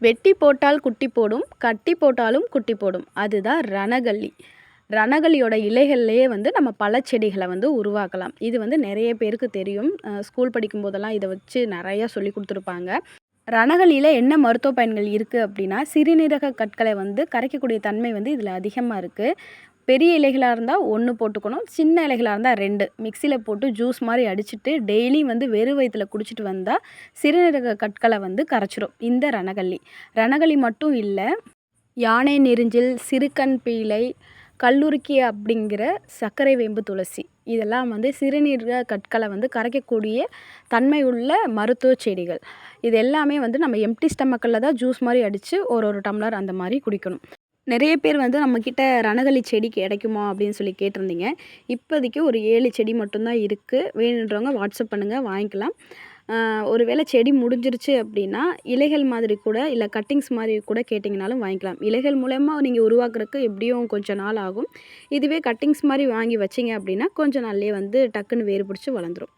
வெட்டி போட்டால் குட்டி போடும், கட்டி போட்டாலும் குட்டி போடும். அதுதான் ரணகல்லி. ரணகல்லியோட இலைகள்லேயே வந்து நம்ம பல செடிகளை வந்து உருவாக்கலாம். இது வந்து நிறைய பேருக்கு தெரியும். ஸ்கூல் படிக்கும்போதெல்லாம் இதை வச்சு நிறையா சொல்லி கொடுத்துருப்பாங்க. ரணகல்லியில் என்ன மருத்துவ பயன்கள் இருக்குது அப்படின்னா, சிறுநீரக கற்களை வந்து கரைக்கக்கூடிய தன்மை வந்து இதில் அதிகமாக இருக்குது. பெரிய இலைகளாக இருந்தால் 1 போட்டுக்கணும், சின்ன இலைகளாக இருந்தால் 2 மிக்சியில் போட்டு ஜூஸ் மாதிரி அடிச்சுட்டு டெய்லி வந்து வெறும் வயிற்றுல குடிச்சிட்டு வந்தால் சிறுநீரக கற்களை வந்து கரைச்சிரும் இந்த ரணகல்லி. ரணகல்லி மட்டும் இல்லை, யானை நெரிஞ்சில், சிறுகண் பீளை, கல்லுருக்கி அப்படிங்கிற சர்க்கரை வேம்பு துளசி இதெல்லாம் வந்து சிறுநீரக கற்களை வந்து கரைக்கக்கூடிய தன்மை உள்ள மருத்துவ செடிகள். இது எல்லாமே வந்து நம்ம எம்டி ஸ்டமக்கில் தான் ஜூஸ் மாதிரி அடித்து ஒரு டம்ளர் அந்த மாதிரி குடிக்கணும். நிறைய பேர் வந்து நம்மக்கிட்ட ரணகல்லி செடி கிடைக்குமா அப்படின்னு சொல்லி கேட்டிருந்தீங்க. இப்போதைக்கு ஒரு 7 செடி மட்டும்தான் இருக்குது. வேணுன்றவங்க வாட்ஸ்அப் பண்ணுங்கள், வாங்கிக்கலாம். ஒரு வேளை செடி முடிஞ்சிருச்சு அப்படின்னா இலைகள் மாதிரி கூட இல்லை கட்டிங்ஸ் மாதிரி கூட கேட்டிங்கனாலும் வாங்கிக்கலாம். இலைகள் மூலமா நீங்கள் உருவாக்குறதுக்கு எப்படியும் கொஞ்சம் நாள் ஆகும். இதுவே கட்டிங்ஸ் மாதிரி வாங்கி வச்சிங்க அப்படின்னா கொஞ்சம் நாள்லேயே வந்து டக்குன்னு வேறு பிடிச்சி வளர்ந்துடும்.